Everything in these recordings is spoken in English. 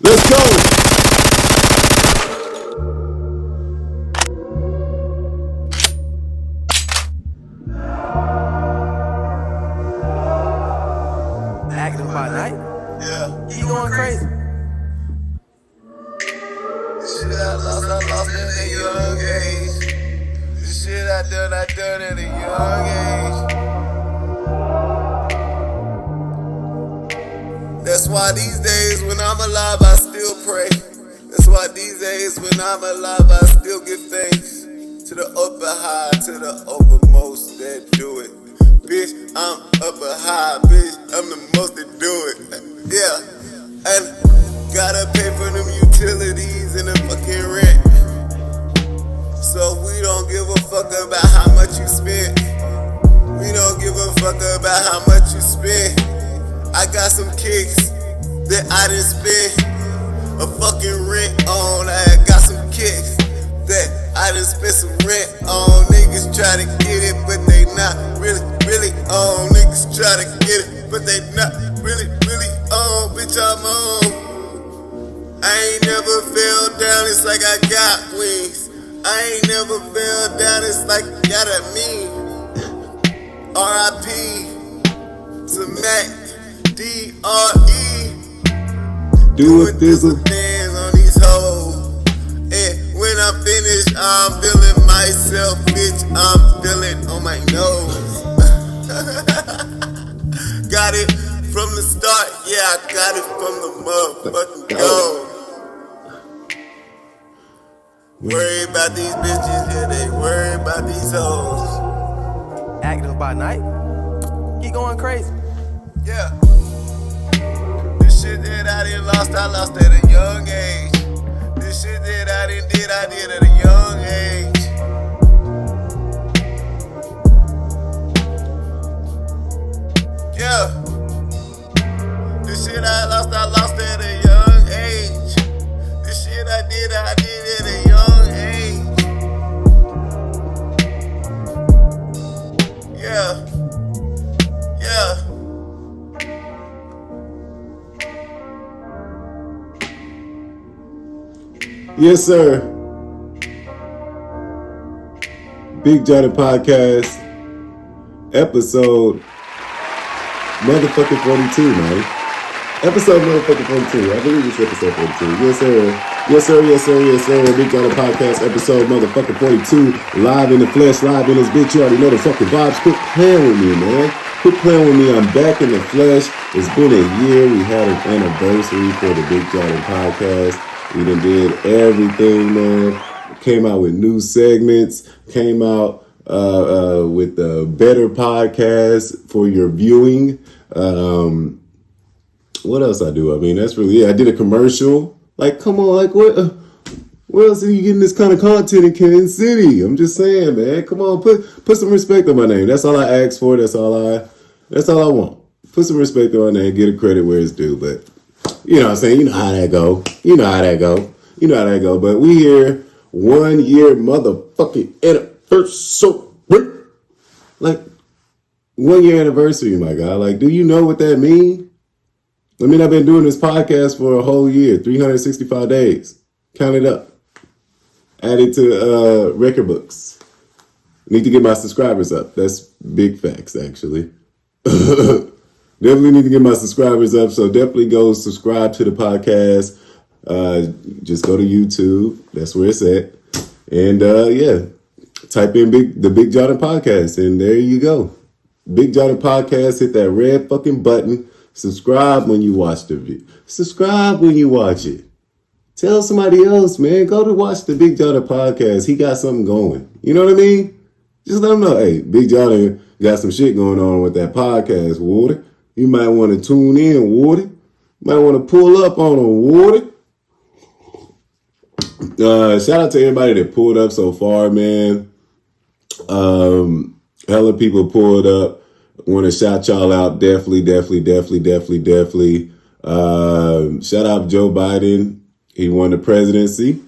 Let's go. Active by night? Yeah. You going crazy? The shit I lost at a young age. The shit I done at a young age. That's why these days when I'm alive, I still pray. That's why these days when I'm alive, I still give thanks to the upper high, to the overmost that do it. Bitch, I'm upper high, bitch, I'm the most that do it. Yeah, and gotta pay for them utilities and the fucking rent. So we don't give a fuck about how much you spent. We don't give a fuck about how much you spent. I got some kicks that I didn't spend a fucking rent on. I got some kicks that I done spent some rent on. Niggas try to get it, but they not really on. Niggas try to get it, but they not really on. Bitch, I'm on. I ain't never fell down, it's like I got wings. I ain't never fell down, it's like got a me. R.I.P. to Mac D.R.E. Do it, Thizzle. Dance on these hoes. And when I'm finished, I'm feeling myself, bitch. I'm feeling on my nose. Got it from the start, yeah, I got it from the motherfucking go. Worry about these bitches, yeah, they worry about these hoes. Active by night? You going crazy? Yeah. The shit that I done lost, I lost at a young age. The shit that I done did, I did at a young age. Yeah. The shit I lost at a young age. The shit I did at a young age. Yeah. Yeah. Yes, sir. Big Jawhdin Podcast, episode motherfucking 42, man. Episode motherfucking 42. I believe it's episode 42. Yes, sir. Yes, sir. Yes, sir. Yes, sir. Big Jawhdin Podcast, episode motherfucking 42. Live in the flesh, live in this bitch. You already know the fucking vibes. Quit playing with me, man. Quit playing with me. I'm back in the flesh. It's been a year. We had an anniversary for the Big Jawhdin Podcast. We done did everything, man. Came out with new segments. Came out with a better podcast for your viewing. What else I do? I mean, that's really it. I did a commercial. Like, come on, like what? Where else are you getting this kind of content in Kansas City? I'm just saying, man. Come on, put some respect on my name. That's all I ask for. That's all I want. Put some respect on my name. Get a credit where it's due. But you know what I'm saying? You know how that go. You know how that go. But we here 1 year motherfucking anniversary. Like 1 year anniversary, my God. Like, do you know what that means? I mean, I've been doing this podcast for a whole year, 365 days. Count it up. Add it to record books. Need to get my subscribers up. That's big facts, actually. Definitely need to get my subscribers up. So definitely go subscribe to the podcast. Just go to YouTube. That's where it's at. And yeah, type in the Big Jawhdin Podcast, and there you go. Big Jawhdin Podcast. Hit that red fucking button. Subscribe when you watch the video. Subscribe when you watch it. Tell somebody else, man. Go to watch the Big Jawhdin Podcast. He got something going. You know what I mean? Just let them know, hey, Big Jawhdin got some shit going on with that podcast, Wardy. You might want to tune in, Wardy. Might want to pull up on him, Wardy. Shout out to everybody that pulled up so far, man. Hella people pulled up. Want to shout y'all out. Definitely. Shout out Joe Biden. He won the presidency.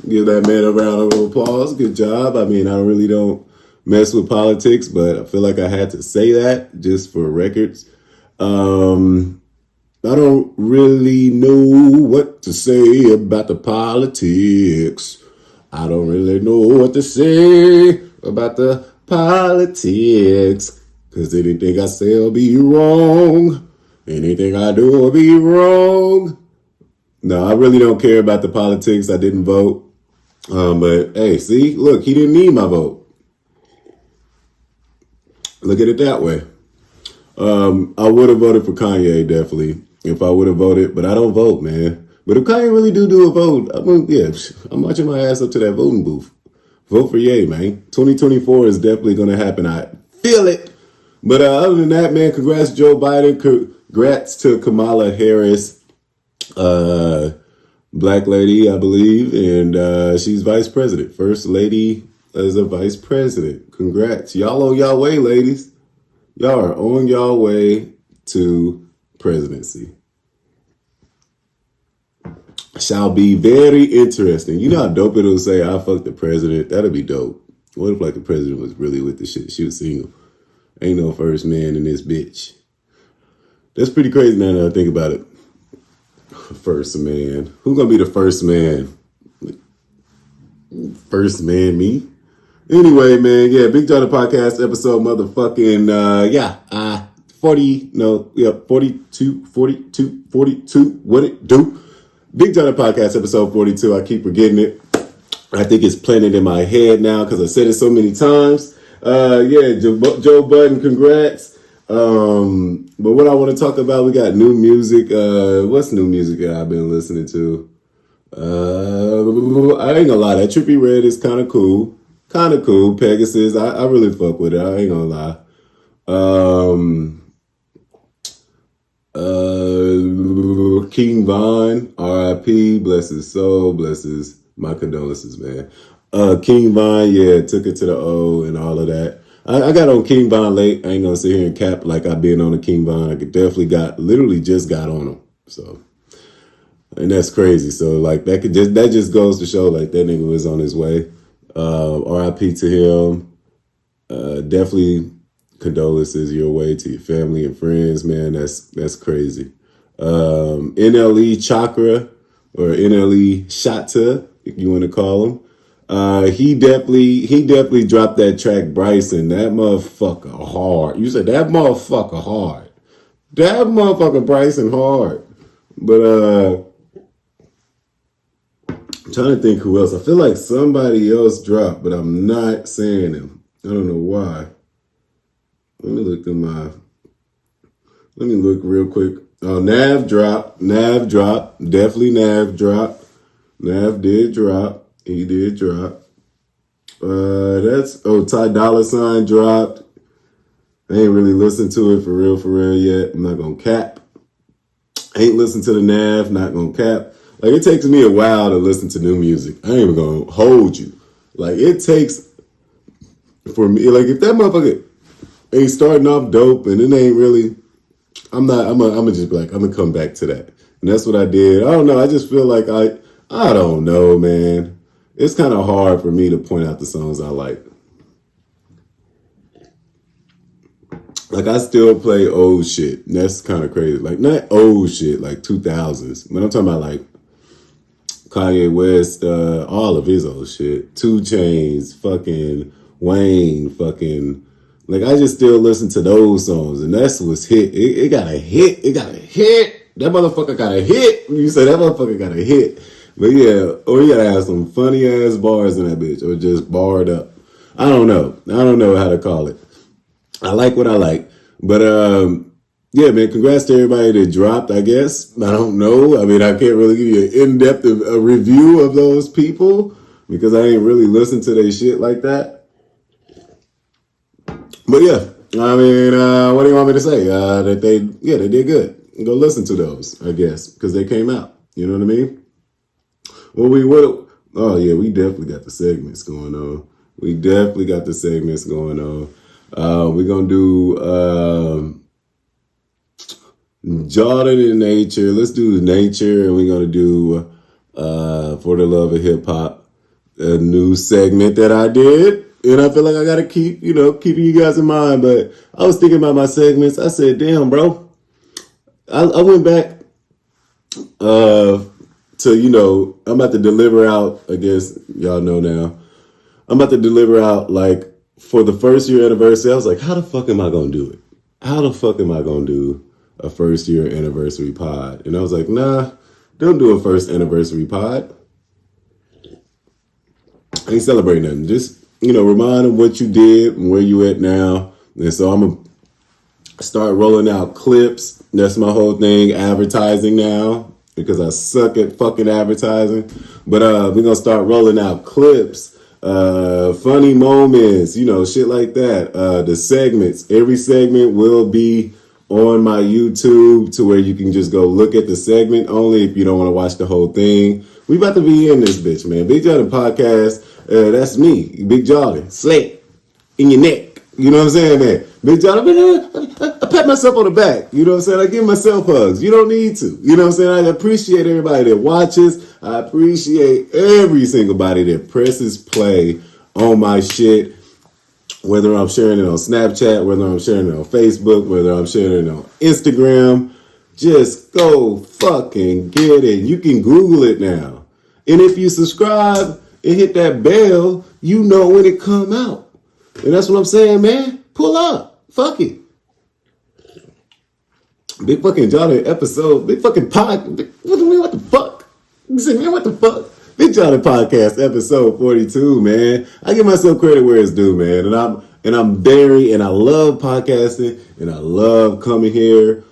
Give that man a round of applause. Good job. I mean, I really don't mess with politics, but I feel like I had to say that just for records. I don't really know what to say about the politics. I don't really know what to say about the politics. Cause anything I say will be wrong. Anything I do will be wrong. No, I really don't care about the politics. I didn't vote. But hey, see, look, he didn't need my vote. Look at it that way. I would have voted for Kanye, definitely, if I would have voted, but I don't vote, man. But if Kanye really do a vote, I'm marching my ass up to that voting booth. Vote for Ye, man. 2024 is definitely going to happen. I feel it. But other than that, man, congrats Joe Biden. Congrats to Kamala Harris, black lady, I believe. And she's vice president. First lady as a vice president. Congrats. Y'all on y'all way, ladies. Y'all are on y'all way to presidency. Shall be very interesting. You know how dope it'll say, I fucked the president? That'll be dope. What if like the president was really with the shit? She was single. Ain't no first man in this bitch. That's pretty crazy now that I think about it. First man. Who gonna be the first man? First man, me? Anyway, man, yeah, Big Jawhdin podcast episode motherfucking, 42, what it do? Big Jawhdin podcast episode 42, I keep forgetting it. I think it's planted in my head now because I said it so many times. Joe Budden, congrats. But what I want to talk about, we got new music. What's new music that I've been listening to? I ain't gonna lie, that Trippie Redd is kind of cool. Pegasus, I really fuck with it. I ain't gonna lie. King Von, R.I.P. Bless his soul. My condolences, man. King Von, yeah, took it to the O and all of that. I got on King Von late. I ain't gonna sit here and cap like I've been on a King Von. I literally just got on him. So, and that's crazy. So like that just goes to show like that nigga was on his way. RIP to him. Definitely condolences your way to your family and friends, man. That's crazy. NLE Chakra or NLE Shatta, if you want to call him. He definitely dropped that track Bryson. That motherfucker hard. You said that motherfucker hard. That motherfucker Bryson hard. But I'm trying to think who else. I feel like somebody else dropped, but I'm not saying him. I don't know why. Let me look real quick. Oh, Nav dropped. Definitely Nav dropped. Nav did drop. He did drop. Ty Dolla $ign dropped. I ain't really listened to it for real yet. I'm not gonna cap. Ain't listened to the Nav, not gonna cap. Like, it takes me a while to listen to new music. I ain't even gonna hold you. Like, it takes, for me, like, if that motherfucker ain't starting off dope and it ain't really, I'm gonna just be like, I'm gonna come back to that. And that's what I did. I don't know. I just feel like I don't know, man. It's kind of hard for me to point out the songs I like. Like, I still play old shit. That's kind of crazy. Like, not old shit, like 2000s. But I'm talking about, like, Kanye West, all of his old shit. 2 Chainz, fucking Wayne, fucking... Like, I just still listen to those songs. And that's what's hit. It got a hit. That motherfucker got a hit. You say that motherfucker got a hit. But yeah, or you gotta have some funny ass bars in that bitch, or just barred up. I don't know how to call it. I like what I like. But yeah, man, congrats to everybody that dropped, I guess. I don't know. I mean, I can't really give you an in-depth review of those people because I ain't really listened to their shit like that. But yeah, I mean, what do you want me to say? That they did good. Go listen to those, I guess, because they came out. You know what I mean? Well, we definitely got the segments going on. We're going to do Jawhdin in nature. Let's do nature, and we're going to do For the Love of Hip Hop, a new segment that I did. And I feel like I got to keeping you guys in mind. But I was thinking about my segments. I said, damn, bro. I went back I'm about to deliver out, I guess y'all know now, I'm about to deliver out like for the first year anniversary. I was like, how the fuck am I going to do it? How the fuck am I going to do a first year anniversary pod? And I was like, nah, don't do a first anniversary pod. I ain't celebrating nothing. Just, remind them what you did and where you at now. And so I'm going to start rolling out clips. That's my whole thing, advertising now, because I suck at fucking advertising. But we're going to start rolling out clips, funny moments, shit like that. The segments, every segment will be on my YouTube to where you can just go look at the segment only if you don't want to watch the whole thing. We about to be in this bitch, man. Big Jawhdin Podcast, that's me, Big Jawhdin, slick in your neck. You know what I'm saying, man? Big Jawhdin, I pat myself on the back. You know what I'm saying? I give myself hugs. You don't need to. You know what I'm saying? I appreciate everybody that watches. I appreciate every single body that presses play on my shit. Whether I'm sharing it on Snapchat, whether I'm sharing it on Facebook, whether I'm sharing it on Instagram, just go fucking get it. You can Google it now. And if you subscribe and hit that bell, you know when it come out. And that's what I'm saying, man. Pull up. Fuck it. Big fucking Jawhdin episode. Big fucking pod. What the fuck? You say, man, what the fuck? Big Jawhdin Podcast episode 42, man. I give myself credit where it's due, man. And I love podcasting, and I love coming here,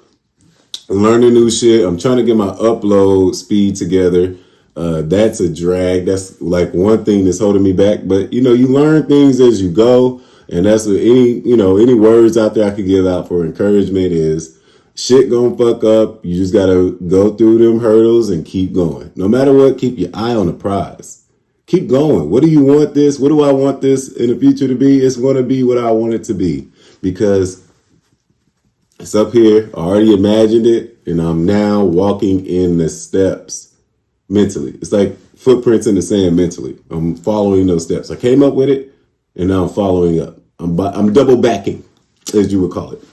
learning new shit. I'm trying to get my upload speed together. That's a drag. That's like one thing that's holding me back. But you learn things as you go, and that's what any words out there I could give out for encouragement is shit gonna fuck up. You just gotta go through them hurdles and keep going. No matter what, keep your eye on the prize. Keep going. What do you want this? What do I want this in the future to be? It's gonna be what I want it to be because it's up here. I already imagined it, and I'm now walking in the steps mentally. It's like footprints in the sand mentally. I'm following those steps. I came up with it, and now I'm following up. I'm double backing, as you would call it.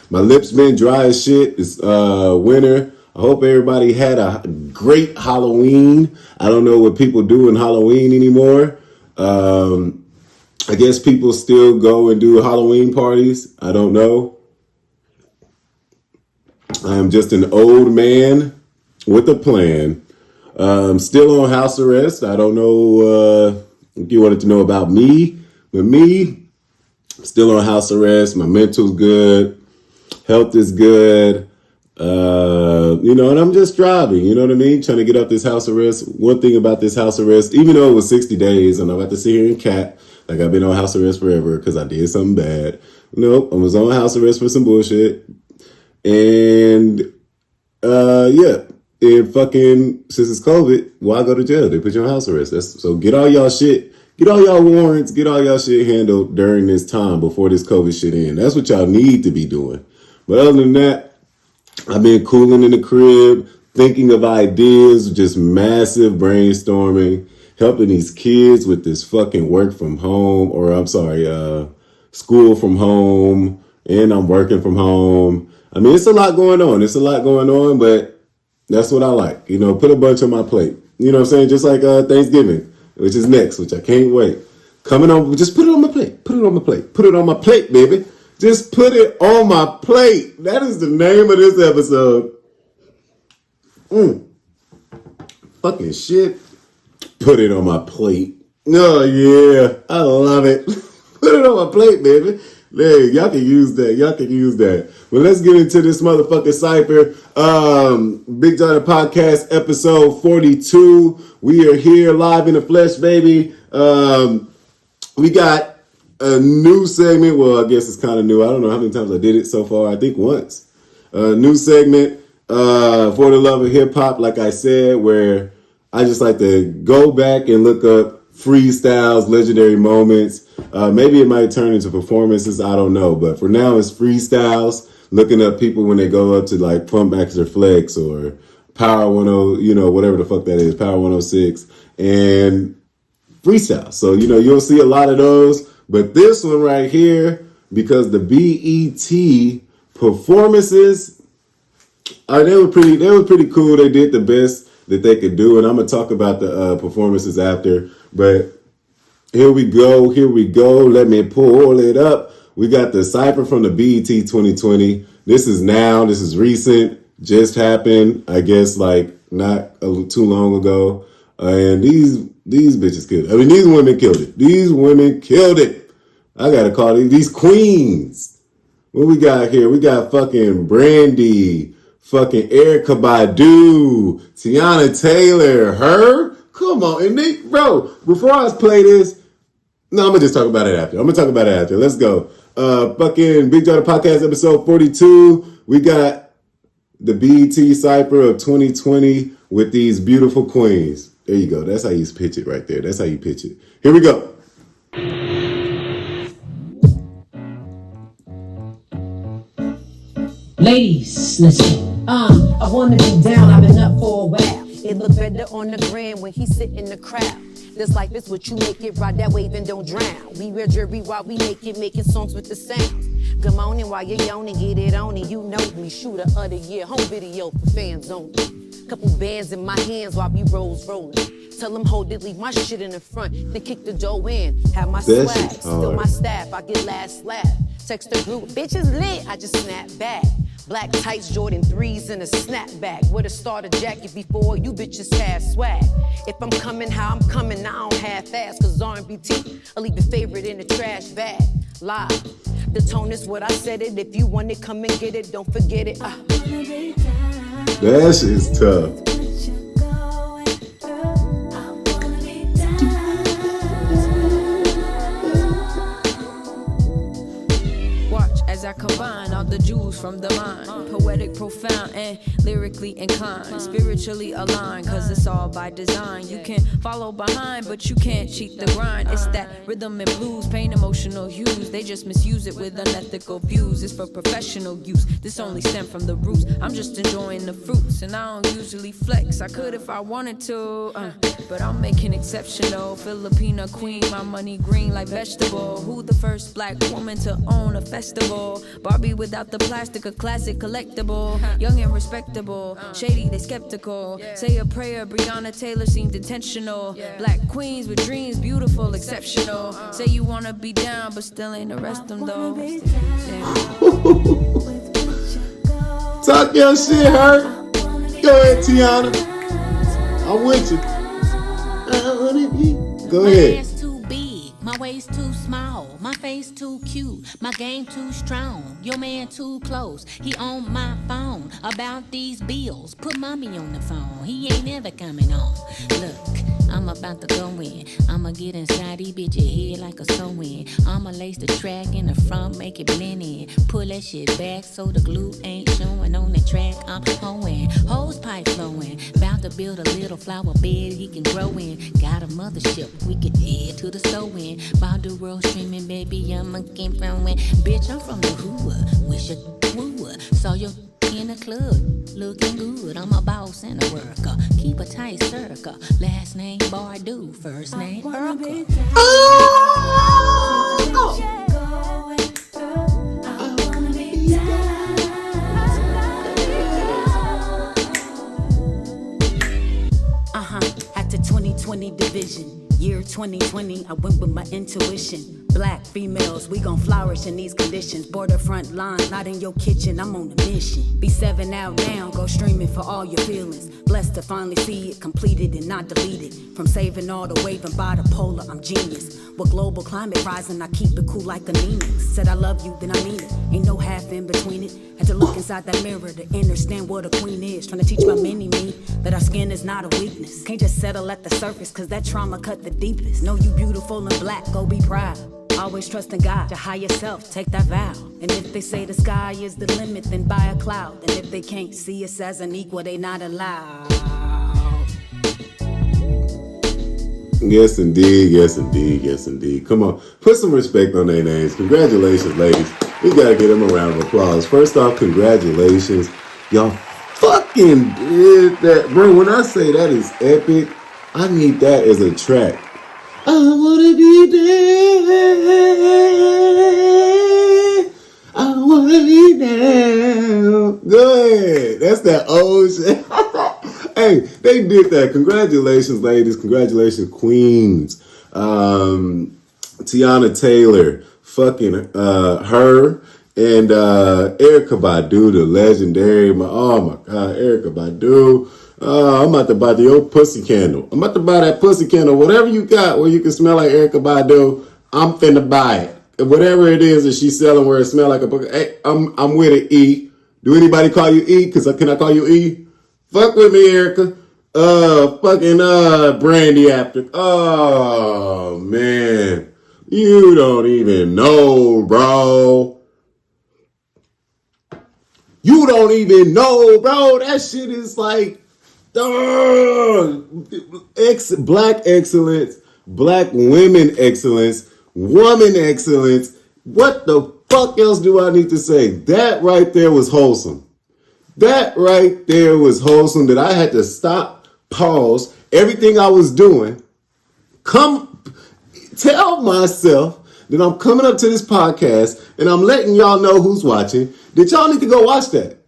My lips been dry as shit. It's winter. I hope everybody had a great Halloween. I don't know what people do in Halloween anymore. I guess people still go and do Halloween parties. I don't know. I'm just an old man with a plan. Still on house arrest. I don't know if you wanted to know about me. But me, still on house arrest. My mental's good. Health is good, and I'm just driving, you know what I mean? Trying to get off this house arrest. One thing about this house arrest, even though it was 60 days and I'm about to sit here and cat like I've been on house arrest forever because I did something bad. Nope, I was on house arrest for some bullshit. And, and fucking, since it's COVID, why go to jail? They put you on house arrest. So get all y'all shit, get all y'all warrants, get all y'all shit handled during this time before this COVID shit ends. That's what y'all need to be doing. But other than that, I've been cooling in the crib, thinking of ideas, just massive brainstorming, helping these kids with this fucking work from home, school from home, and I'm working from home. I mean, it's a lot going on. But that's what I like. Put a bunch on my plate. You know what I'm saying? Just like Thanksgiving, which is next, which I can't wait. Coming on, just put it on my plate. Put it on my plate. Put it on my plate, baby. Just put it on my plate. That is the name of this episode. Fucking shit. Put it on my plate. Oh, yeah. I love it. Put it on my plate, baby. Hey, y'all can use that. Well, let's get into this motherfucking cypher. Big Jawhdin Podcast, episode 42. We are here live in the flesh, baby. We got a new segment. Well, I guess it's kind of new. I don't know how many times I did it so far. I think once. A new segment for the love of hip hop, like I said, where I just like to go back and look up freestyles, legendary moments. Maybe it might turn into performances. I don't know. But for now, it's freestyles. Looking up people when they go up to like Pump Max or Flex or Power 10, whatever the fuck that is, Power 106, and freestyle. So, you'll see a lot of those. But this one right here, because the BET performances They were pretty cool. They did the best that they could do, and I'm gonna talk about the performances after. But here we go. Let me pull it up. We got the cypher from the BET 2020. This is recent, just happened, I guess, like not too long ago. And these bitches killed it. I mean, these women killed it. These women killed it. I gotta call these queens. What we got here? We got fucking Brandy, fucking Erykah Badu, Tiana Taylor, her. Come on, and they, bro. Before I play this, no, I'm gonna just talk about it after. Let's go. Fucking Big Jawhdin Podcast episode 42. We got the BET Cypher of 2020 with these beautiful queens. There you go. That's how you pitch it right there. That's how you pitch it. Here we go. Ladies, listen. I wanna be down. I've been up for a while. It look better on the gram when he sit in the crowd. This life is what you make it, ride that wave and don't drown. We wear jewelry while we naked, making songs with the sounds. Good morning while you're yawning, get it on and you know me. Shooter of the year, home video for fans only. Couple bands in my hands while we rolling. Tell them hold it, leave my shit in the front, then kick the dough in. Have my swag, still my staff, I get last laugh. Text the group, bitches lit, I just snap back. Black tights, Jordan 3s, and a snapback with a starter jacket before you bitches have swag. If I'm coming how I'm coming, I don't half-ass, cause R&BT, I'll leave your favorite in the trash bag. Live, the tone is what I said it. If you want it, come and get it, don't forget it. That shit's tough. As I combine all the jewels from the mind, poetic, profound, and lyrically inclined, spiritually aligned, cause it's all by design. You can follow behind, but you can't cheat the grind. It's that rhythm and blues, pain, emotional hues. They just misuse it with unethical views. It's for professional use. This only stemmed from the roots. I'm just enjoying the fruits, and I don't usually flex. I could if I wanted to, but I'm making exceptional. Filipina queen, my money green like vegetable. Who the first black woman to own a festival? Barbie without the plastic, a classic collectible. Young and respectable, shady, they skeptical. Say a prayer, Breonna Taylor seemed intentional. Black queens with dreams, beautiful, exceptional. Say you wanna be down, but still ain't arrest them though. Talk your shit, her. Go ahead, Tiana. I'm with you. Go ahead. My waist too small, my face too cute, my game too strong, your man too close, he on my phone about these bills, put mommy on the phone, he ain't never coming on. Look, I'm about to go in, I'ma get inside these bitches head like a sew-in, I'ma lace the track in the front, make it blend in, pull that shit back so the glue ain't showing on the track, I'm hoeing, hose pipe flowing, about to build a little flower bed he can grow in, got a mothership, we can head to the store in, about the world streaming, baby, I'ma keep flowing, bitch, I'm from the hood, wish you would, saw your in the club, looking good, I'm a boss and a worker, keep a tight circle, last name Bardu, first name Urkel. At the 2020 division, year 2020, I went with my intuition. Black females, we gon' flourish in these conditions. Border front lines, not in your kitchen, I'm on a mission. B7 out now, go streaming for all your feelings. Blessed to finally see it completed and not deleted. From saving all the waving by the polar, I'm genius. With global climate rising, I keep it cool like anemic. Said I love you, then I mean it. Ain't no half in between it. Had to look inside that mirror to understand what a queen is. Trying to teach my mini me that our skin is not a weakness. Can't just settle at the surface, cause that trauma cut the deepest. Know you beautiful and black, go be proud. Always trust in God, your higher self, take that vow. And if they say the sky is the limit, then buy a cloud. And if they can't see us as an equal, they not allowed. Yes, indeed. Yes, indeed. Yes, indeed. Come on. Put some respect on their names. Congratulations, ladies. We got to give them a round of applause. First off, congratulations. Y'all fucking did that. Bro, when I say that is epic, I need that as a track. I want to be there. I I wanna be down. Go ahead. That's that old shit. Hey, they did that. Congratulations, ladies. Congratulations, queens. Tiana Taylor, fucking her, and Erykah Badu, the legendary. Oh my God, Erykah Badu. I'm about to buy the old pussy candle. I'm about to buy that pussy candle. Whatever you got where you can smell like Erykah Badu, I'm finna buy it. Whatever it is that she's selling where it smell like a book. Hey, I'm with it, E. Do anybody call you E? Can I call you E? Fuck with me, Erykah. Fucking Brandy after. Oh man. You don't even know, bro. You don't even know, bro. That shit is like black excellence, black women excellence, woman excellence. What the fuck else do I need to say? That right there was wholesome. That right there was wholesome that I had to stop, pause everything I was doing, tell myself that I'm coming up to this podcast and I'm letting y'all know who's watching, that y'all need to go watch that.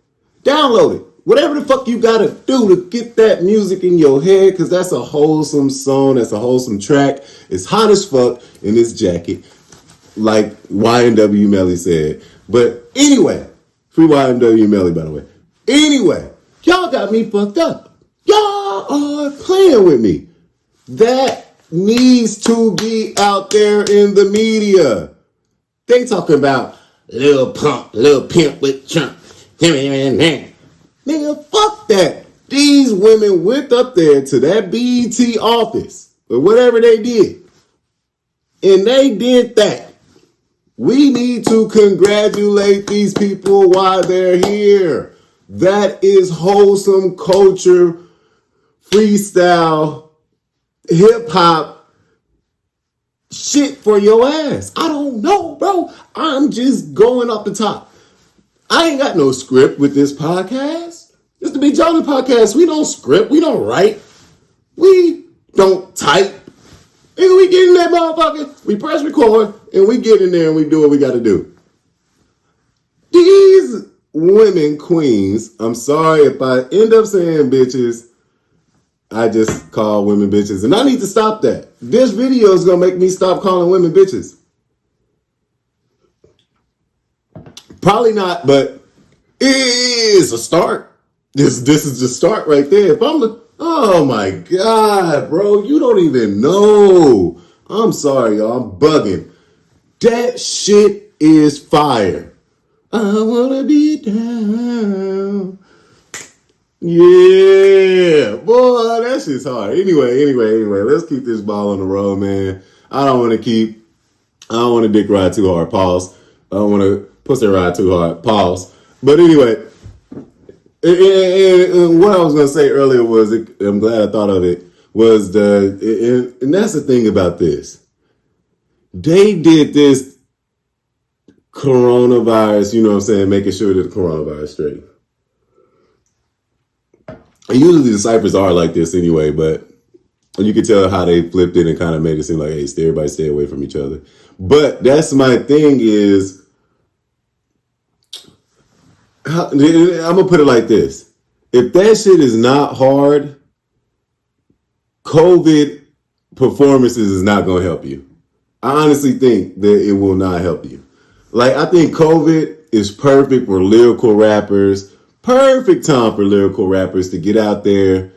Download it. Whatever the fuck you gotta do to get that music in your head, because that's a wholesome song, that's a wholesome track. It's hot as fuck in this jacket, like YNW Melly said. But anyway, free YNW Melly, by the way. Anyway, y'all got me fucked up. Y'all are playing with me. That needs to be out there in the media. They talking about Lil Pimp with Trump. Nigga, fuck that. These women went up there to that BET office or whatever they did, and they did that. We need to congratulate these people while they're here. That is wholesome culture, freestyle, hip-hop shit for your ass. I don't know, bro. I'm just going off the top. I ain't got no script with this podcast. It's the Big Jawhdin podcast. We don't script. We don't write. We don't type. And we get in that motherfucker. We press record and we get in there and we do what we got to do. These women queens, I'm sorry if I end up saying bitches. I just call women bitches. And I need to stop that. This video is going to make me stop calling women bitches. Probably not, but it is a start. This is the start right there. If I'm oh my God, bro, you don't even know. I'm sorry, y'all. I'm bugging. That shit is fire. I wanna be down. Yeah, boy, that shit's hard. Anyway, let's keep this ball on the road, man. I don't want to dick ride too hard. Pause. I don't want to pussy ride too hard. Pause. But anyway, and what I was going to say earlier was, I'm glad I thought of it, was and that's the thing about this. They did this coronavirus, you know what I'm saying, making sure that the coronavirus is straight. And usually the ciphers are like this anyway, but you can tell how they flipped it and kind of made it seem like, hey, everybody stay away from each other. But that's my thing is, I'm going to put it like this. If that shit is not hard, COVID performances is not going to help you. I honestly think that it will not help you. Like, I think COVID is perfect for lyrical rappers. Perfect time for lyrical rappers to get out there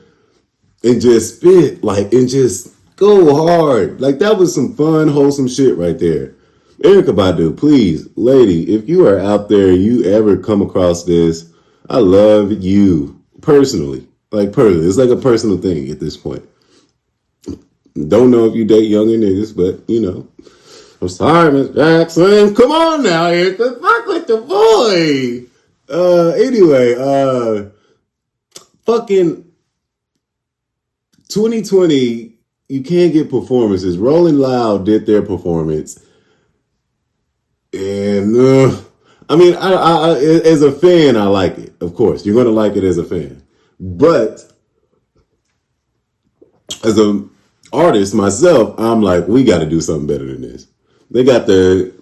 and just spit, like, and just go hard. Like, that was some fun, wholesome shit right there. Erykah Badu, please, lady, if you are out there, you ever come across this, I love you personally. Like, personally. It's like a personal thing at this point. Don't know if you date younger niggas, but, you know. I'm sorry, Miss Jackson. Come on now, Erykah. Fuck with the boy. Anyway, fucking 2020, you can't get performances. Rolling Loud did their performance. And, I mean, I as a fan, I like it. Of course, you're going to like it as a fan. But as an artist myself, I'm like, we got to do something better than this. They got the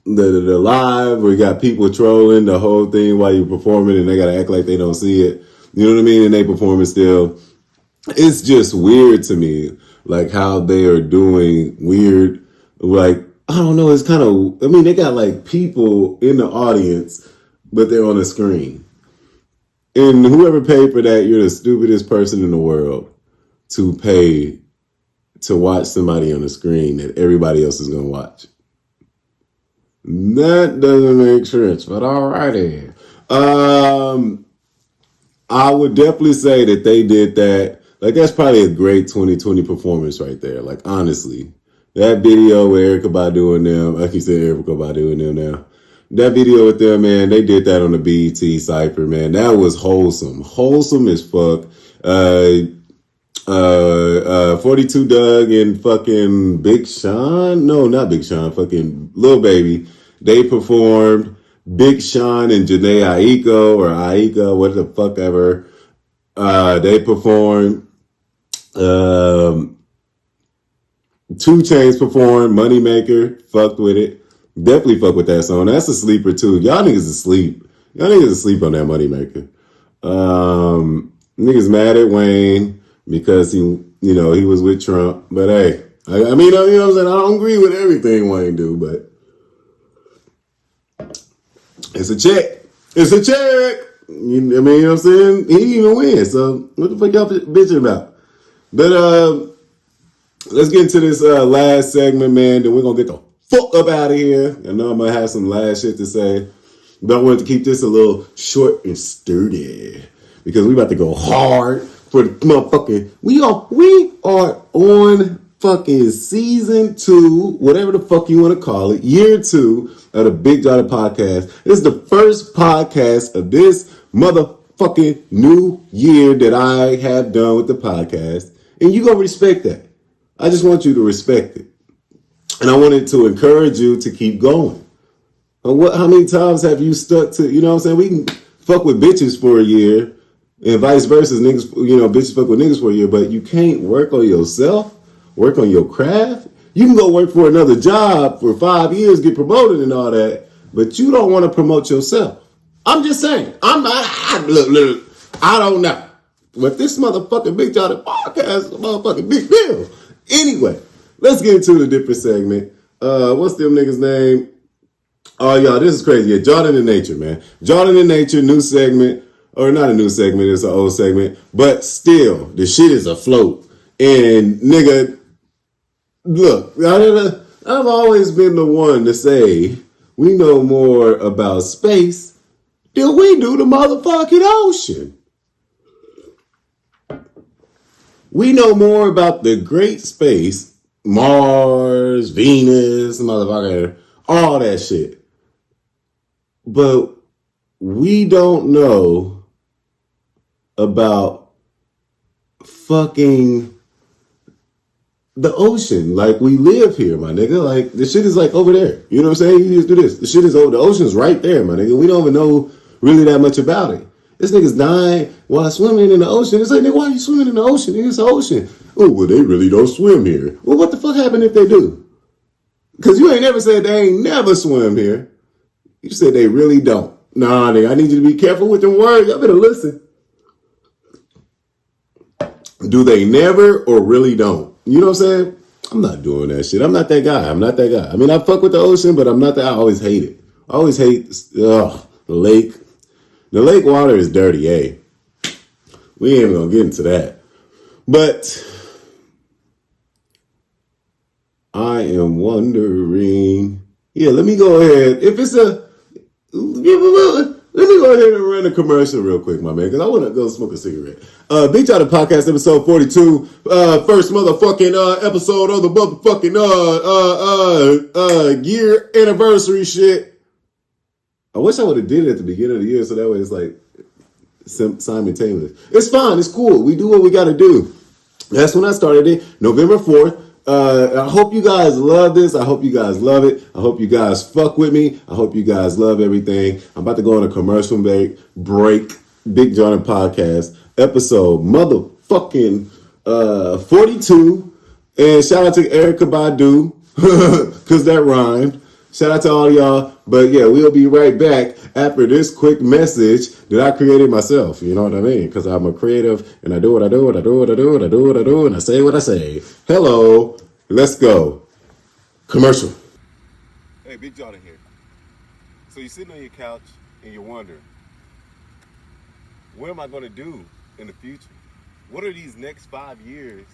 the live where you got people trolling the whole thing while you're performing and they gotta act like they don't see it. You know what I mean? And they perform it still. It's just weird to me, like how they are doing weird, like, I don't know, it's kind of, I mean, they got like people in the audience, but they're on the screen. And whoever paid for that, you're the stupidest person in the world to pay to watch somebody on the screen that everybody else is going to watch. That doesn't make sense, but alrighty. I would definitely say that they did that. Like, that's probably a great 2020 performance right there. Like, honestly, that video with Erykah Badu and them, like you said, Erykah Badu and them now. That video with them, man, they did that on the BET cypher, man. That was wholesome. Wholesome as fuck. 42 Doug and fucking Big Sean. No, not Big Sean. Fucking Lil Baby. They performed. Big Sean and Janae Aiko, what the fuck ever. They performed. 2 Chainz performed. Moneymaker. Fucked with it. Definitely fuck with that song. That's a sleeper too. Y'all niggas asleep. Y'all niggas asleep on that Moneymaker. Niggas mad at Wayne because he was with Trump. But hey, I mean, you know what I'm saying? I don't agree with everything Wayne do, but it's a check. It's a check. I mean, you know what I'm saying? He didn't even win. So what the fuck y'all bitching about? But let's get into this last segment, man. Then we're gonna get the fuck up out of here. I know I'm gonna have some last shit to say, but I wanted to keep this a little short and sturdy because we about to go hard for the motherfucking. We are on fucking season 2, whatever the fuck you want to call it, year 2 of the Big Jawhdin podcast. This is the first podcast of this motherfucking new year that I have done with the podcast, and you gonna respect that. I just want you to respect it. And I wanted to encourage you to keep going. How many times have you stuck to, you know what I'm saying? We can fuck with bitches for a year and vice versa. Niggas, bitches fuck with niggas for a year, but you can't work on yourself, work on your craft. You can go work for another job for 5 years, get promoted and all that, but you don't want to promote yourself. I'm just saying. Look, I don't know. But this motherfucking Big Jawhdin podcast is a motherfucking big deal. Anyway. Let's get into the different segment. What's them niggas' name? Oh, y'all, this is crazy. Yeah, Jawhdin in Nature, man. Jawhdin in Nature, new segment. Or not a new segment, it's an old segment. But still, the shit is afloat. And, nigga, look, I've always been the one to say we know more about space than we do the motherfucking ocean. We know more about the great space, Mars, Venus, motherfucker, all that shit. But we don't know about fucking the ocean. Like, we live here, my nigga. Like, the shit is like over there. You know what I'm saying? You just do this. The shit is over. The ocean's right there, my nigga. We don't even know really that much about it. This nigga's dying while swimming in the ocean. It's like, nigga, why are you swimming in the ocean? It's the ocean. Oh, well, they really don't swim here. Well, what the fuck happened if they do? Because you ain't never said they ain't never swim here. You said they really don't. Nah, nigga, I need you to be careful with them words. Y'all better listen. Do they never or really don't? You know what I'm saying? I'm not doing that shit. I'm not that guy. I mean, I fuck with the ocean, but I'm not that. I always hate it. I always hate the lake. The lake water is dirty, eh? We ain't even gonna get into that. But I am wondering. Yeah, let me go ahead. Let me go ahead and run a commercial real quick, my man, because I want to go smoke a cigarette. Big Jawhdin Podcast, episode 42. First motherfucking episode of the motherfucking year anniversary shit. I wish I would have did it at the beginning of the year so that way it's like simultaneous. It's fine. It's cool. We do what we got to do. That's when I started it, November 4th. I hope you guys love this. I hope you guys love it. I hope you guys fuck with me. I hope you guys love everything. I'm about to go on a commercial break. Big Jawhdin Podcast, episode motherfucking 42. And shout out to Erykah Badu, because that rhymed. Shout out to all y'all. But yeah, we'll be right back after this quick message that I created myself. You know what I mean? Because I'm a creative and I do what I do, and I do what I do, and I do what I do, and I say what I say. Hello. Let's go. Commercial. Hey, Big Jawhdin here. So you're sitting on your couch and you're wondering, what am I going to do in the future? What are these next 5 years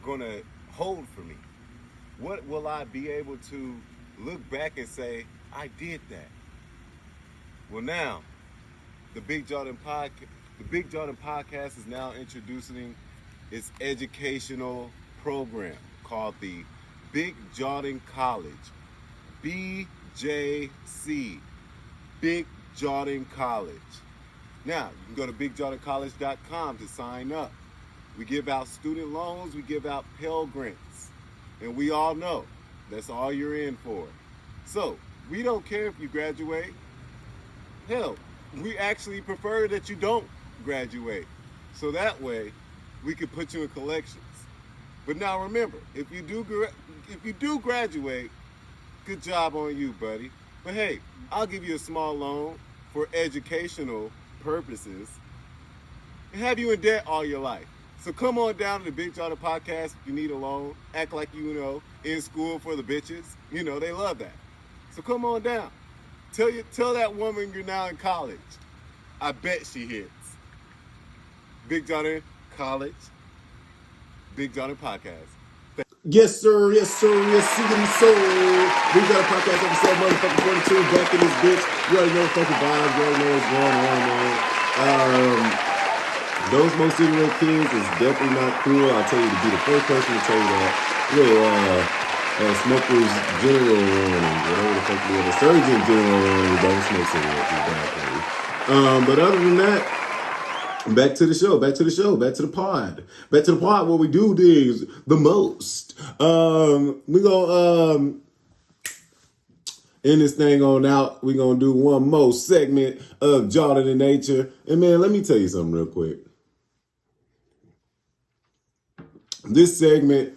going to hold for me? What will I be able to look back and say, I did that? Well, now, the Big Jawhdin podcast is now introducing its educational program called the Big Jawhdin College, BJC, Big Jawhdin College. Now, you can go to bigjawdincollege.com to sign up. We give out student loans, we give out Pell Grants, and we all know that's all you're in for. So, we don't care if you graduate. Hell, we actually prefer that you don't graduate. So that way, we can put you in collections. But now remember, if you do graduate, good job on you, buddy. But hey, I'll give you a small loan for educational purposes and have you in debt all your life. So come on down to the Big Jawhdin podcast if you need a loan. Act like you know, in school for the bitches. You know, they love that. So come on down. Tell that woman you're now in college. I bet she hits. Big Jawhdin College, Big Jawhdin Podcast. Yes, sir. Yes, sir. Yes, sir. Big Jawhdin Podcast episode motherfucking 42. Back in this bitch. You already know the fucking vibes. You already know what's going on, man. Those most ignorant kids is definitely not cool. I'll tell you to be the first person to tell you that. Smokers general warning. Whatever the fuck the surgeon general warning. Don't smoke cigarettes. It's bad for you. But other than that, back to the show, back to the pod. Back to the pod where we do things the most. We gonna end this thing on out. We gonna do one more segment of Jawhdin in Nature. And man, let me tell you something real quick. This segment,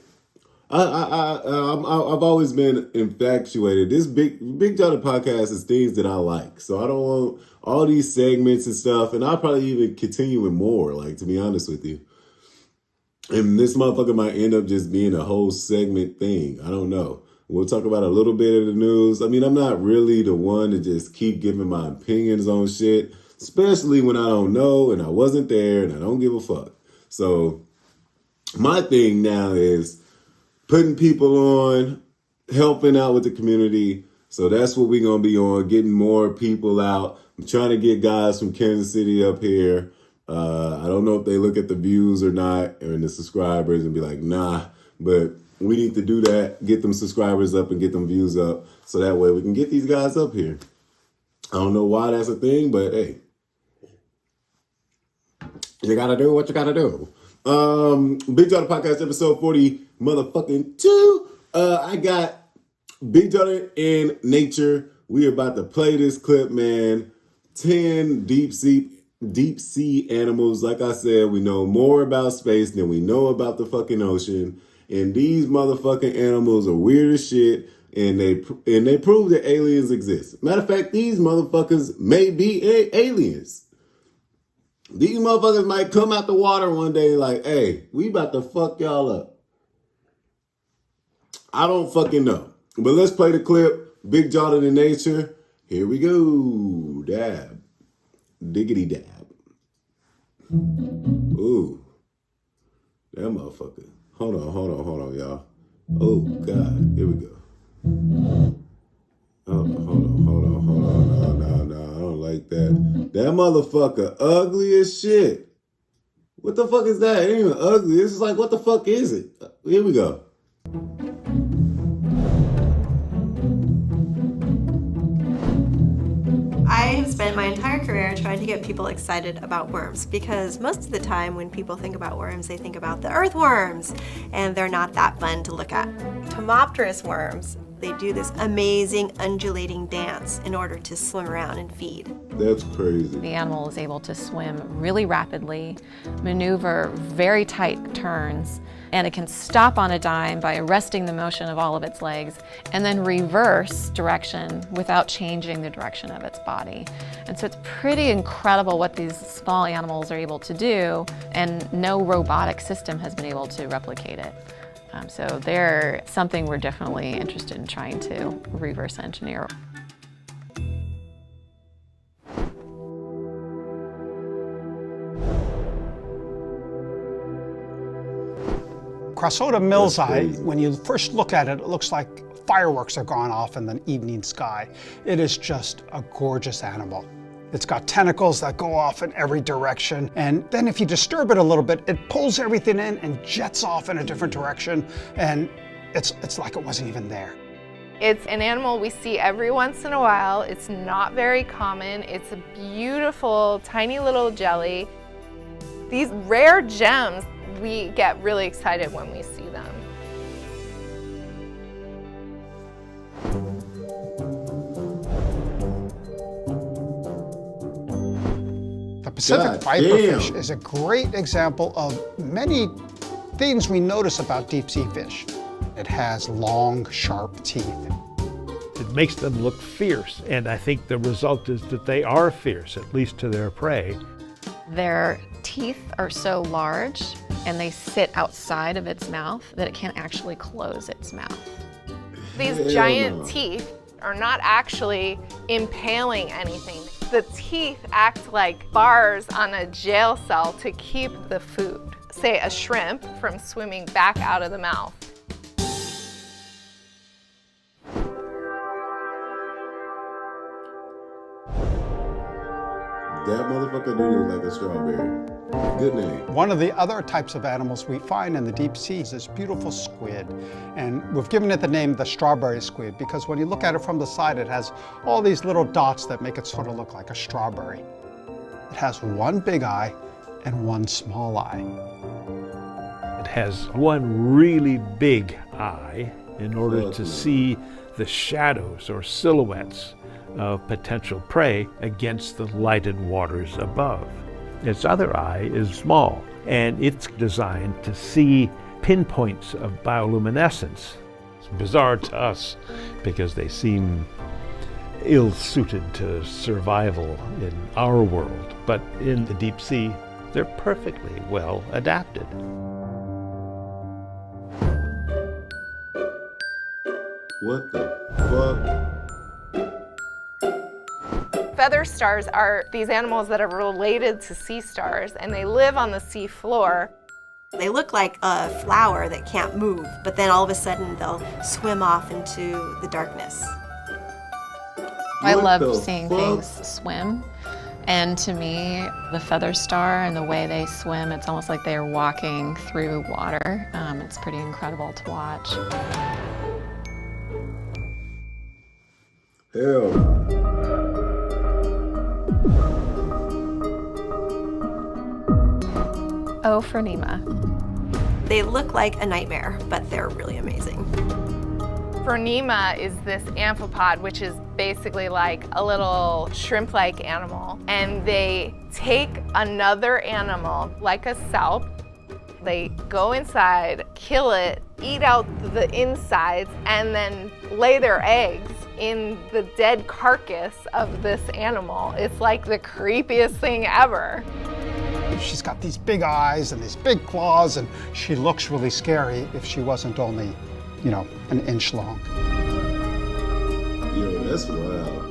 I've always been infatuated. This Big Jawhdin podcast is things that I like. So I don't want all these segments and stuff, and I'll probably even continue with more, like, to be honest with you. And this motherfucker might end up just being a whole segment thing. I don't know. We'll talk about a little bit of the news. I mean, I'm not really the one to just keep giving my opinions on shit, especially when I don't know and I wasn't there and I don't give a fuck. So my thing now is putting people on, helping out with the community. So that's what we're going to be on, getting more people out. I'm trying to get guys from Kansas City up here. I don't know if they look at the views or not, or the subscribers, and be like, nah. But we need to do that, get them subscribers up and get them views up, so that way we can get these guys up here. I don't know why that's a thing, but hey, you got to do what you got to do. Big Jawhdin Podcast episode 40 motherfucking 2. I got Big Jawhdin in Nature. We are about to play this clip, man. 10 deep sea animals. Like I said, we know more about space than we know about the fucking ocean. And these motherfucking animals are weird as shit. And they prove that aliens exist. Matter of fact, these motherfuckers may be aliens. These motherfuckers might come out the water one day like, hey, we about to fuck y'all up. I don't fucking know. But let's play the clip. Big Jawhdin in Nature. Here we go. Dab. Diggity dab. Ooh. That motherfucker. Hold on, y'all. Oh, God. Here we go. Hold on. No, I don't like that. That motherfucker ugly as shit. What the fuck is that? It ain't even ugly. It's just like, what the fuck is it? Here we go. I have spent my entire career trying to get people excited about worms because most of the time when people think about worms, they think about the earthworms, and they're not that fun to look at. Tomopterous worms, They do this amazing undulating dance in order to swim around and feed. That's crazy. The animal is able to swim really rapidly, maneuver very tight turns, and it can stop on a dime by arresting the motion of all of its legs and then reverse direction without changing the direction of its body. And so it's pretty incredible what these small animals are able to do, and no robotic system has been able to replicate it. So they're something we're definitely interested in trying to reverse engineer. Crassota millseye, when you first look at it, it looks like fireworks are gone off in the evening sky. It is just a gorgeous animal. It's got tentacles that go off in every direction, and then if you disturb it a little bit, it pulls everything in and jets off in a different direction, and it's like it wasn't even there. It's an animal we see every once in a while. It's not very common. It's a beautiful, tiny little jelly. These rare gems, we get really excited when we see them. The Pacific viperfish is a great example of many things we notice about deep sea fish. It has long, sharp teeth. It makes them look fierce, and I think the result is that they are fierce, at least to their prey. Their teeth are so large and they sit outside of its mouth that it can't actually close its mouth. These giant teeth are not actually impaling anything. The teeth act like bars on a jail cell to keep the food, say a shrimp, from swimming back out of the mouth. That motherfucker do look like a strawberry. Good name. One of the other types of animals we find in the deep sea is this beautiful squid. And we've given it the name the strawberry squid because when you look at it from the side, it has all these little dots that make it sort of look like a strawberry. It has one big eye and one small eye. It has one really big eye in order to see the shadows or silhouettes of potential prey against the lighted waters above. Its other eye is small, and it's designed to see pinpoints of bioluminescence. It's bizarre to us because they seem ill-suited to survival in our world, but in the deep sea, they're perfectly well adapted. What the fuck? Feather stars are these animals that are related to sea stars, and they live on the sea floor. They look like a flower that can't move, but then all of a sudden they'll swim off into the darkness. I love seeing things swim. And to me, the feather star and the way they swim, it's almost like they're walking through water. It's pretty incredible to watch. Hell. Phronema. They look like a nightmare, but they're really amazing. Phronema is this amphipod, which is basically like a little shrimp-like animal. And they take another animal, like a salp, they go inside, kill it, eat out the insides, and then lay their eggs in the dead carcass of this animal. It's like the creepiest thing ever. She's got these big eyes and these big claws, and she looks really scary if she wasn't only, you know, an inch long. Yo, that's wild.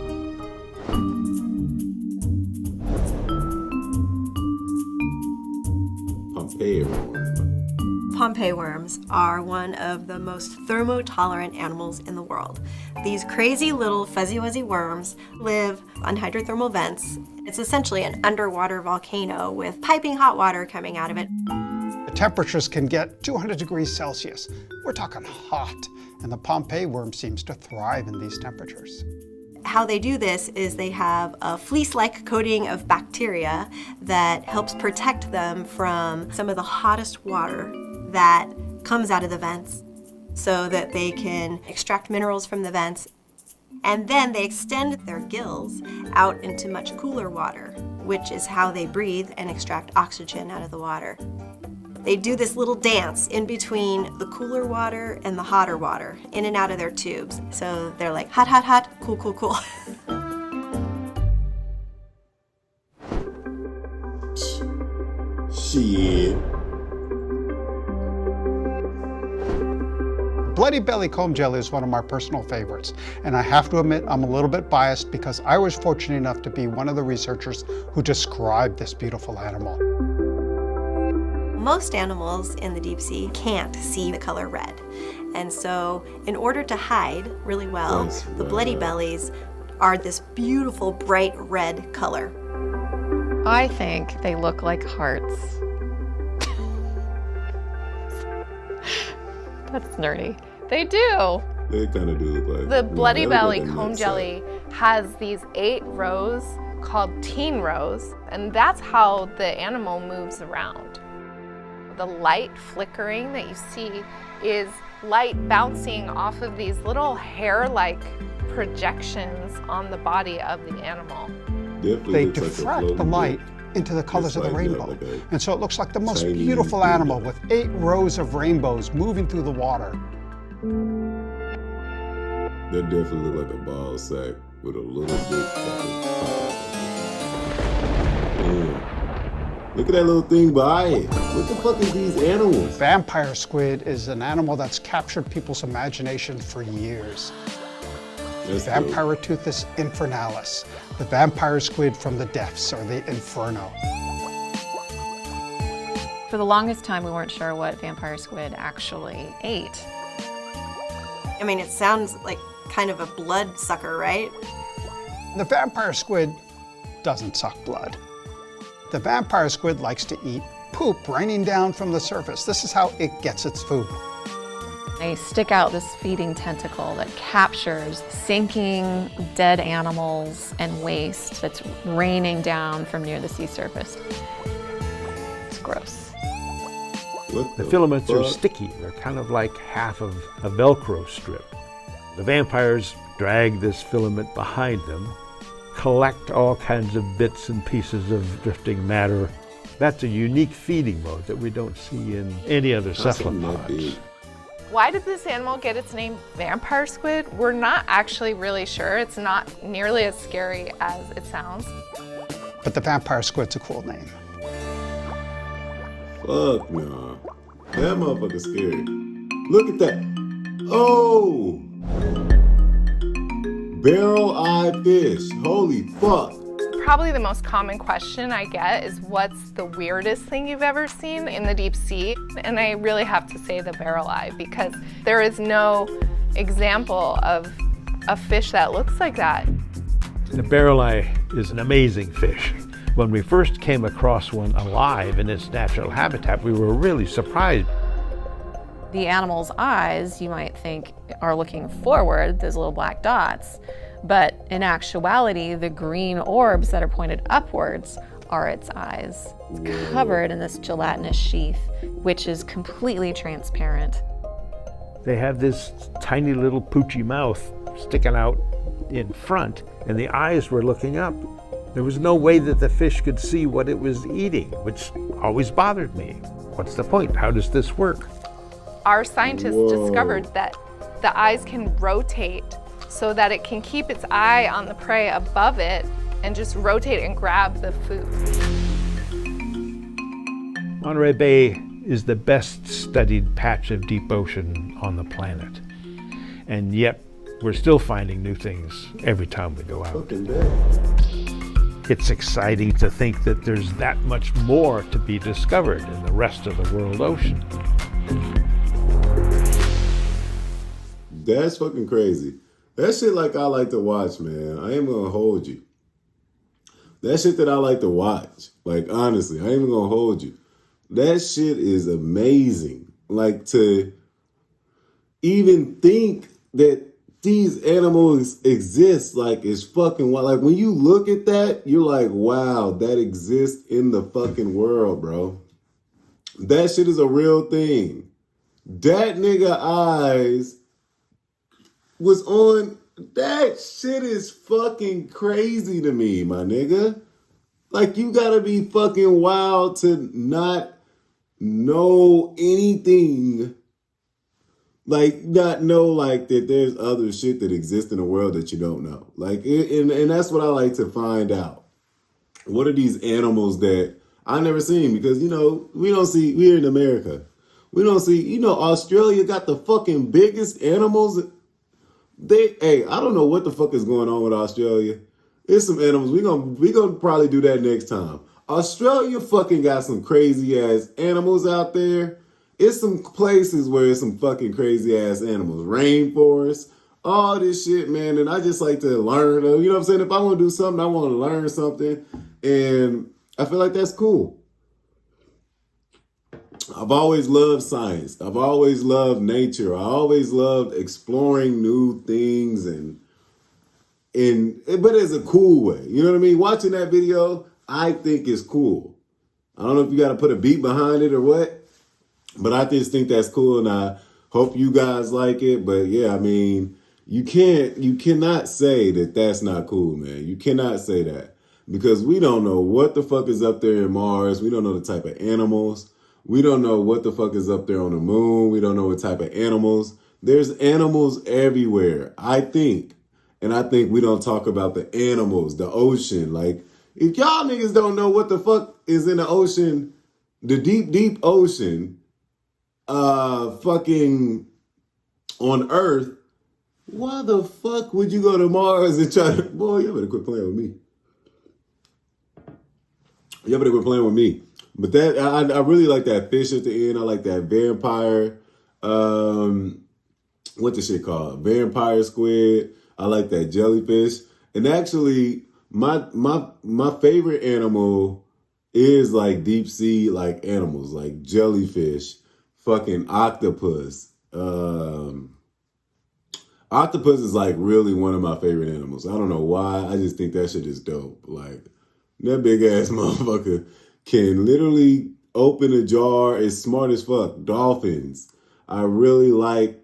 Pompeii worm. Pompeii worms are one of the most thermotolerant animals in the world. These crazy little fuzzy-wuzzy worms live on hydrothermal vents. It's essentially an underwater volcano with piping hot water coming out of it. The temperatures can get 200 degrees Celsius. We're talking hot, and the Pompeii worm seems to thrive in these temperatures. How they do this is they have a fleece-like coating of bacteria that helps protect them from some of the hottest water that comes out of the vents. so that they can extract minerals from the vents. And then they extend their gills out into much cooler water, which is how they breathe and extract oxygen out of the water. They do this little dance in between the cooler water and the hotter water, in and out of their tubes. So they're like hot, hot, hot, cool, cool, cool. Shit. Bloody belly comb jelly is one of my personal favorites, and I have to admit I'm a little bit biased because I was fortunate enough to be one of the researchers who described this beautiful animal. Most animals in the deep sea can't see the color red, and so in order to hide really well, the bloody bellies are this beautiful bright red color. I think they look like hearts. That's nerdy. They do. They kind of do look like. The bloody belly look like comb that jelly has these 8 rows called teen rows, and that's how the animal moves around. The light flickering that you see is light bouncing off of these little hair-like projections on the body of the animal. They diffract the light into the colors of the rainbow. And so it looks like the most beautiful animal with 8 rows of rainbows moving through the water. That definitely look like a ball sack with a little bit fucking pop. Look at that little thing by it. What the fuck is these animals? Vampire squid is an animal that's captured people's imagination for years. Vampiroteuthis infernalis, the vampire squid from the depths, or the inferno. For the longest time, we weren't sure what vampire squid actually ate. I mean, it sounds like kind of a blood sucker, right? The vampire squid doesn't suck blood. The vampire squid likes to eat poop raining down from the surface. This is how it gets its food. They stick out this feeding tentacle that captures sinking dead animals and waste that's raining down from near the sea surface. It's gross. The filaments are sticky. They're kind of like half of a Velcro strip. The vampires drag this filament behind them, collect all kinds of bits and pieces of drifting matter. That's a unique feeding mode that we don't see in any other cephalopods. Why did this animal get its name vampire squid? We're not actually really sure. It's not nearly as scary as it sounds. But the vampire squid's a cool name. Fuck no. That motherfucker's scary. Look at that. Oh! Barrel-eyed fish. Holy fuck. Probably the most common question I get is, what's the weirdest thing you've ever seen in the deep sea? And I really have to say the barreleye, because there is no example of a fish that looks like that. The barreleye is an amazing fish. When we first came across one alive in its natural habitat, we were really surprised. The animal's eyes, you might think, are looking forward, those little black dots. But in actuality, the green orbs that are pointed upwards are its eyes. It's covered in this gelatinous sheath, which is completely transparent. They have this tiny little poochy mouth sticking out in front, and the eyes were looking up. There was no way that the fish could see what it was eating, which always bothered me. What's the point? How does this work? Our scientists discovered that the eyes can rotate so that it can keep its eye on the prey above it and just rotate and grab the food. Monterey Bay is the best studied patch of deep ocean on the planet. And yet, we're still finding new things every time we go out. It's exciting to think that there's that much more to be discovered in the rest of the world ocean. That's fucking crazy. That shit like I like to watch, man. I ain't gonna hold you. That shit that I like to watch. Like, honestly, I ain't even gonna hold you. That shit is amazing. Like, to even think that these animals exist, like, is fucking wild. Like, when you look at that, you're like, wow, that exists in the fucking world, bro. That shit is a real thing. that nigga eyes was on. That shit is fucking crazy to me, my nigga. Like, you gotta be fucking wild to not know anything. Like, not know, like, that there's other shit that exists in the world that you don't know. Like, and that's what I like to find out. What are these animals that I never seen? Because, you know, we're in America. We don't see, you know, Australia got the fucking biggest animals. I don't know what the fuck is going on with Australia. There's some animals. We gonna probably do that next time. Australia fucking got some crazy ass animals out there. It's some places where it's some fucking crazy ass animals. Rainforest, all this shit, man. And I just like to learn. You know what I'm saying? If I want to do something, I want to learn something. And I feel like that's cool. I've always loved science. I've always loved nature. I always loved exploring new things but it's a cool way. You know what I mean? Watching that video, I think is cool. I don't know if you got to put a beat behind it or what, but I just think that's cool, and I hope you guys like it. But yeah, I mean, you cannot say that that's not cool, man. You cannot say that, because we don't know what the fuck is up there in Mars. We don't know the type of animals. We don't know what the fuck is up there on the moon. We don't know what type of animals. There's animals everywhere, I think. And I think we don't talk about the animals, the ocean. Like, if y'all niggas don't know what the fuck is in the ocean, the deep, deep ocean, fucking on Earth, why the fuck would you go to Mars and try to... Boy, you better quit playing with me. You better quit playing with me. But that, I really like that fish at the end. I like that vampire, what the shit called? Vampire squid. I like that jellyfish. And actually, my favorite animal is like deep sea like animals, like jellyfish, fucking octopus. Octopus is like really one of my favorite animals. I don't know why. I just think that shit is dope. Like, that big ass motherfucker can literally open a jar. It's smart as fuck. Dolphins. I really like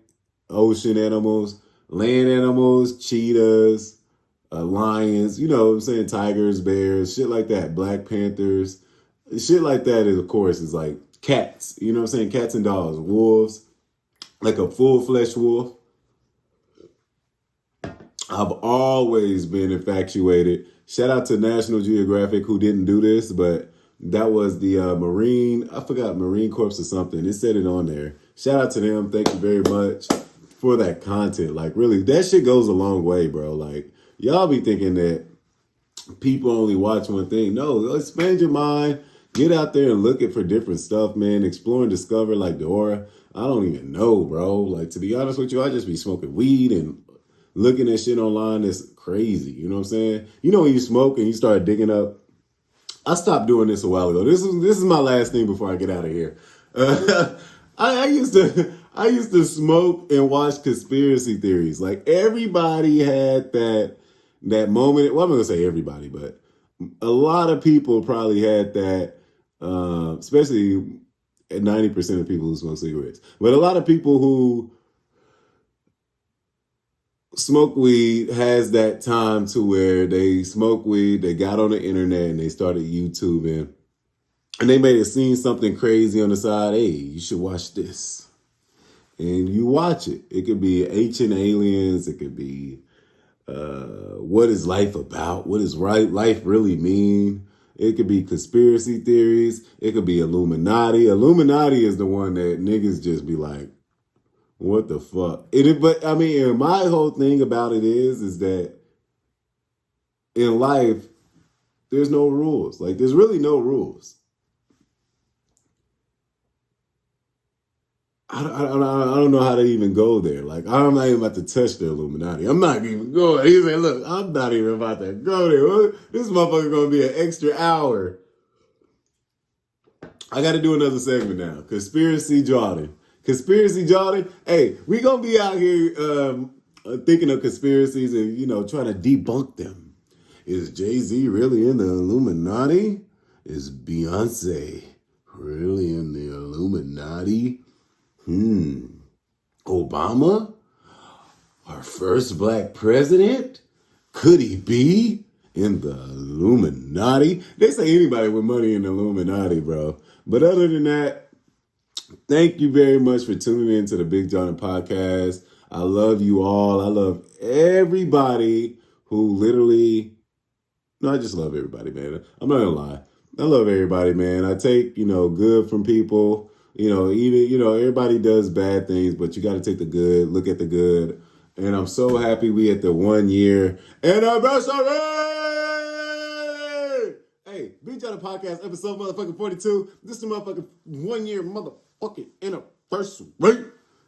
ocean animals. Land animals, cheetahs, lions, you know what I'm saying, tigers, bears, shit like that, Black Panthers, shit like that is, of course, is like cats, you know what I'm saying, cats and dogs, wolves, like a full-fledged wolf. I've always been infatuated. Shout out to National Geographic who didn't do this, but that was the Marine Corps or something. It said it on there. Shout out to them. Thank you very much for that content. Like, really, that shit goes a long way, bro. Like, y'all be thinking that people only watch one thing. No, expand your mind. Get out there and look for different stuff, man. Explore and discover, like Dora. I don't even know, bro. Like, to be honest with you, I just be smoking weed and looking at shit online that's crazy. You know what I'm saying? You know when you smoke and you start digging up. I stopped doing this a while ago. This is my last thing before I get out of here. I used to smoke and watch conspiracy theories. Like, everybody had that moment. Well, I'm not gonna say everybody, but a lot of people probably had that, especially 90% of people who smoke cigarettes. But a lot of people who smoke weed has that time to where they smoke weed, they got on the internet and they started YouTubing. And they may have seen something crazy on the side. Hey, you should watch this. And you watch it. It could be ancient aliens. It could be what is life about? What does life really mean? It could be conspiracy theories. It could be Illuminati. Illuminati is the one that niggas just be like, what the fuck? But I mean, my whole thing about it is that in life, there's no rules. Like, there's really no rules. I don't know how to even go there. Like, I'm not even about to touch the Illuminati. I'm not even going. He said, look, I'm not even about to go there. This motherfucker going to be an extra hour. I got to do another segment now. Conspiracy Jawhdin. Conspiracy Jawhdin. Hey, we going to be out here thinking of conspiracies and, you know, trying to debunk them. Is Jay-Z really in the Illuminati? Is Beyonce really in the Illuminati? Obama? Our first black president? Could he be in the Illuminati? They say anybody with money in the Illuminati, bro. But other than that, thank you very much for tuning in to the Big Jawhdin podcast. I love you all. I love everybody who literally... No, I just love everybody, man. I'm not gonna lie. I love everybody, man. I take, good from people. Even, everybody does bad things, but you got to take the good, look at the good. And I'm so happy we at the 1 year anniversary. Hey, Big Jawhdin podcast, episode motherfucking 42. This is the motherfucking 1 year motherfucking anniversary.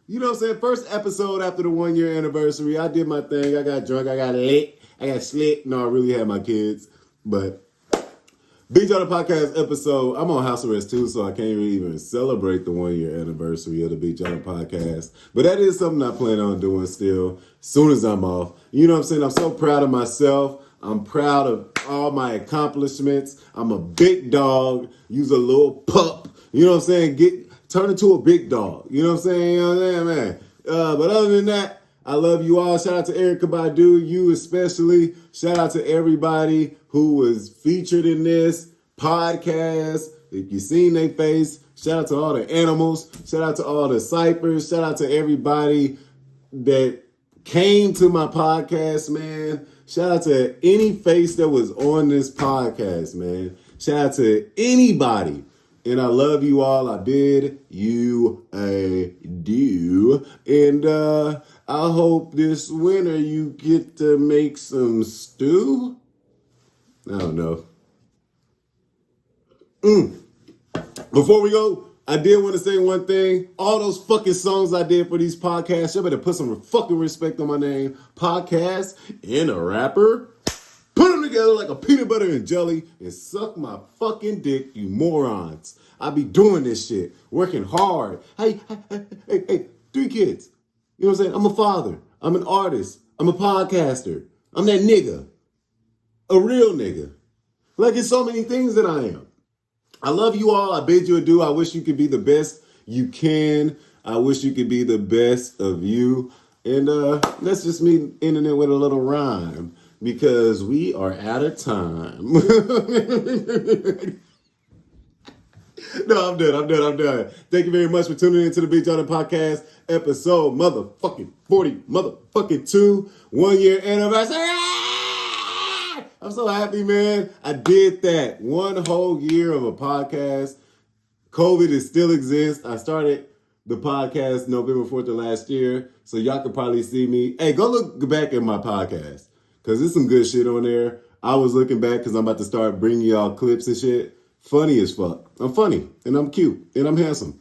You know what I'm saying? First episode after the 1 year anniversary. I did my thing. I got drunk. I got lit. I got slit. No, I really had my kids. But Big Jawhdin podcast episode, I'm on house arrest too, so I can't really even celebrate the 1 year anniversary of the Big Jawhdin podcast. But that is something I plan on doing still, as soon as I'm off. You know what I'm saying? I'm so proud of myself. I'm proud of all my accomplishments. I'm a big dog. Use a little pup. You know what I'm saying? Turn into a big dog. You know what I'm saying? You know what I'm saying, man? But other than that, I love you all. Shout out to Erykah Badu, you especially. Shout out to everybody who was featured in this podcast. If you seen their face, shout out to all the animals. Shout out to all the ciphers. Shout out to everybody that came to my podcast, man. Shout out to any face that was on this podcast, man. Shout out to anybody. And I love you all. I bid you adieu. And I hope this winter you get to make some stew. I don't know. Before we go, I did want to say one thing. All those fucking songs I did for these podcasts, you better put some fucking respect on my name. Podcast and a rapper. Put them together like a peanut butter and jelly and suck my fucking dick, you morons. I be doing this shit, working hard. Hey, 3 kids. You know what I'm saying? I'm a father. I'm an artist. I'm a podcaster. I'm that nigga. A real nigga. Like, it's so many things that I am. I love you all. I bid you adieu. I wish you could be the best you can. I wish you could be the best of you. And let's just meet ending it with a little rhyme. Because we are out of time. No, I'm done. Thank you very much for tuning in to the Big Jawhdin podcast, episode motherfucking 40, motherfucking 2, 1 year anniversary. I'm so happy, man. I did that. 1 whole year of a podcast. COVID still exists. I started the podcast November 4th of last year, so y'all could probably see me. Hey, go look back at my podcast. Because there's some good shit on there. I was looking back because I'm about to start bringing y'all clips and shit. Funny as fuck. I'm funny. And I'm cute. And I'm handsome.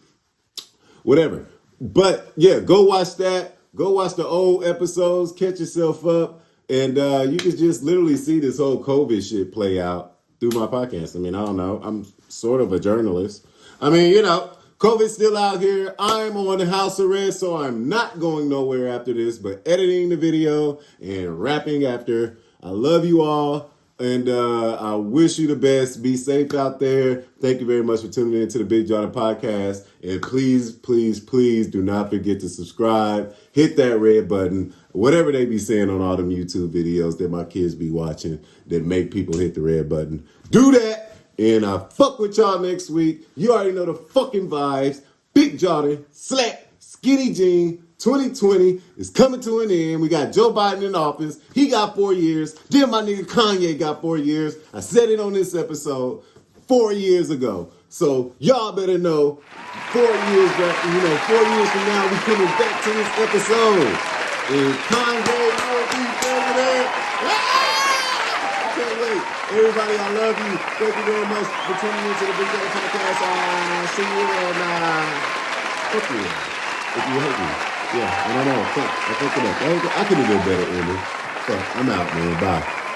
Whatever. But, yeah, go watch that. Go watch the old episodes. Catch yourself up. And you can just literally see this whole COVID shit play out through my podcast. I mean, I don't know. I'm sort of a journalist. I mean, COVID's still out here. I'm on house arrest, so I'm not going nowhere after this, but editing the video and rapping after. I love you all, and I wish you the best. Be safe out there. Thank you very much for tuning in to the Big Jawhdin podcast. And please, please, please do not forget to subscribe. Hit that red button. Whatever they be saying on all them YouTube videos that my kids be watching that make people hit the red button. Do that. And I fuck with y'all next week. You already know the fucking vibes. Big Jawhdin, Slack, Skinny Jean, 2020 is coming to an end. We got Joe Biden in office. He got 4 years. Then my nigga Kanye got 4 years. I said it on this episode 4 years ago. So y'all better know 4 years that, 4 years from now, we coming back to this episode. And Kanye will be president. Can't wait. Everybody, I love you. Thank you very much for tuning into the Big Jawhdin podcast. See you on fuck you. If you hate me. Yeah, I don't know. Fuck. I fucked it up. I could have done better, Emily. Fuck. I'm out, man. Bye.